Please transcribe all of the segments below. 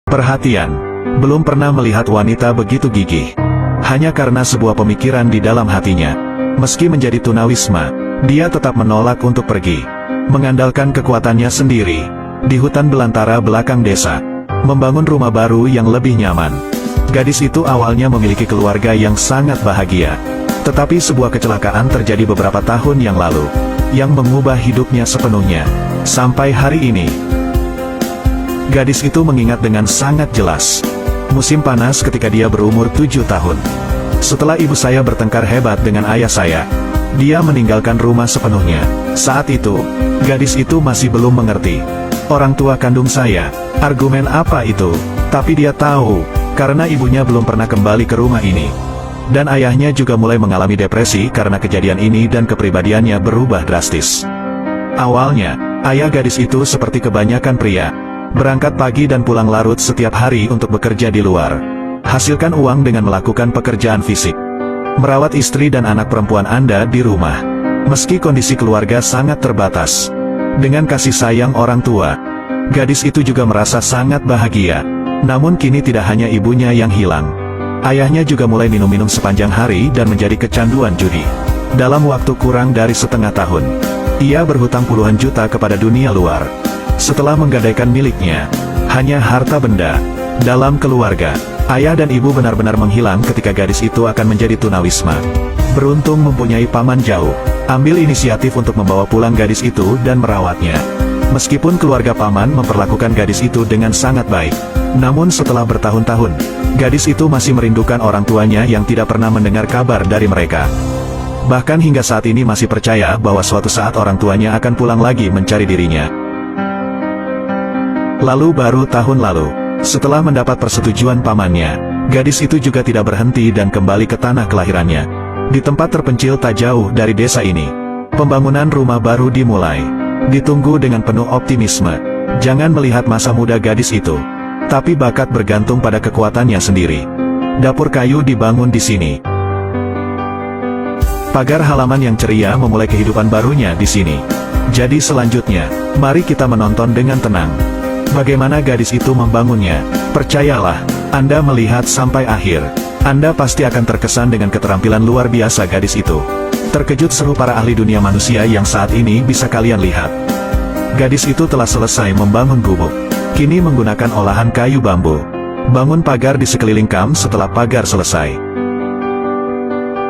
Perhatian, belum pernah melihat wanita begitu gigih. Hanya karena sebuah pemikiran di dalam hatinya. Meski menjadi tunawisma, dia tetap menolak untuk pergi. Mengandalkan kekuatannya sendiri, di hutan belantara belakang desa, membangun rumah baru yang lebih nyaman. Gadis itu awalnya memiliki keluarga yang sangat bahagia. Tetapi sebuah kecelakaan terjadi beberapa tahun yang lalu, yang mengubah hidupnya sepenuhnya. Sampai hari ini, gadis itu mengingat dengan sangat jelas. Musim panas ketika dia berumur 7 tahun. Setelah ibu saya bertengkar hebat dengan ayah saya, dia meninggalkan rumah sepenuhnya. Saat itu, gadis itu masih belum mengerti. Orang tua kandung saya, argumen apa itu? Tapi dia tahu, karena ibunya belum pernah kembali ke rumah ini. Dan ayahnya juga mulai mengalami depresi karena kejadian ini dan kepribadiannya berubah drastis. Awalnya, ayah gadis itu seperti kebanyakan pria, berangkat pagi dan pulang larut setiap hari untuk bekerja di luar. Hasilkan uang dengan melakukan pekerjaan fisik. Merawat istri dan anak perempuan Anda di rumah. Meski kondisi keluarga sangat terbatas, dengan kasih sayang orang tua, gadis itu juga merasa sangat bahagia. Namun kini tidak hanya ibunya yang hilang. Ayahnya juga mulai minum-minum sepanjang hari dan menjadi kecanduan judi. Dalam waktu kurang dari setengah tahun, ia berhutang puluhan juta kepada dunia luar. Setelah menggadaikan miliknya, hanya harta benda. Dalam keluarga, ayah dan ibu benar-benar menghilang ketika gadis itu akan menjadi tunawisma. Beruntung mempunyai paman jauh, ambil inisiatif untuk membawa pulang gadis itu dan merawatnya. Meskipun keluarga paman memperlakukan gadis itu dengan sangat baik, namun setelah bertahun-tahun, gadis itu masih merindukan orang tuanya yang tidak pernah mendengar kabar dari mereka. Bahkan hingga saat ini masih percaya bahwa suatu saat orang tuanya akan pulang lagi mencari dirinya. Lalu baru tahun lalu, setelah mendapat persetujuan pamannya, gadis itu juga tidak berhenti dan kembali ke tanah kelahirannya. Di tempat terpencil tak jauh dari desa ini, pembangunan rumah baru dimulai. Ditunggu dengan penuh optimisme. Jangan melihat masa muda gadis itu, tapi bakat bergantung pada kekuatannya sendiri. Dapur kayu dibangun di sini. Pagar halaman yang ceria memulai kehidupan barunya di sini. Jadi selanjutnya, mari kita menonton dengan tenang. Bagaimana gadis itu membangunnya. Percayalah, Anda melihat sampai akhir, Anda pasti akan terkesan dengan keterampilan luar biasa gadis itu. Terkejut seru para ahli dunia manusia yang saat ini bisa kalian lihat. Gadis itu telah selesai membangun gubuk. Kini menggunakan olahan kayu bambu. Bangun pagar di sekeliling kamp setelah pagar selesai.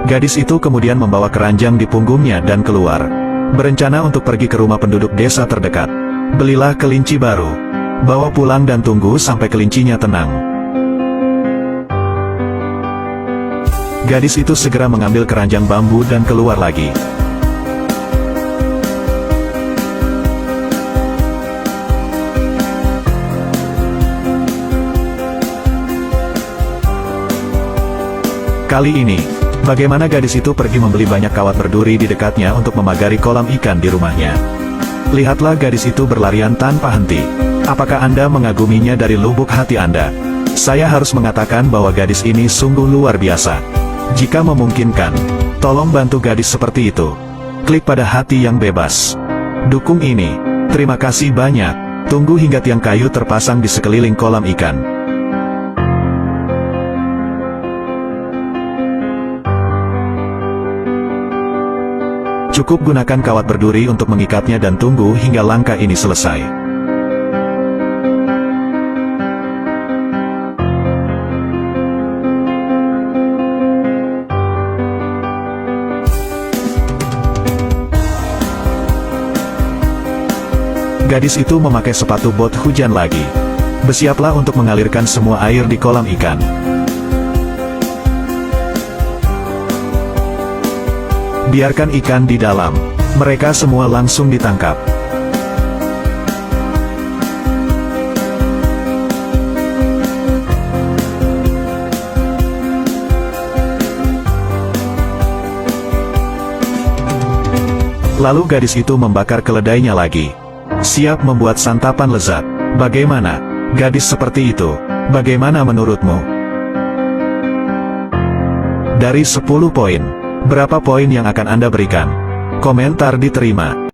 Gadis itu kemudian membawa keranjang di punggungnya dan keluar. Berencana untuk pergi ke rumah penduduk desa terdekat. Belilah kelinci baru. Bawa pulang dan tunggu sampai kelincinya tenang. Gadis itu segera mengambil keranjang bambu dan keluar lagi. Kali ini, bagaimana gadis itu pergi membeli banyak kawat berduri di dekatnya untuk memagari kolam ikan di rumahnya. Lihatlah gadis itu berlarian tanpa henti. Apakah Anda mengaguminya dari lubuk hati Anda? Saya harus mengatakan bahwa gadis ini sungguh luar biasa. Jika memungkinkan, tolong bantu gadis seperti itu. Klik pada hati yang bebas. Dukung ini. Terima kasih banyak. Tunggu hingga tiang kayu terpasang di sekeliling kolam ikan. Cukup gunakan kawat berduri untuk mengikatnya dan tunggu hingga langkah ini selesai. Gadis itu memakai sepatu bot hujan lagi. Bersiaplah untuk mengalirkan semua air di kolam ikan. Biarkan ikan di dalam. Mereka semua langsung ditangkap. Lalu gadis itu membakar keledainya lagi. Siap membuat santapan lezat. Bagaimana? Gadis seperti itu, bagaimana menurutmu? Dari 10 poin, berapa poin yang akan Anda berikan? Komentar diterima.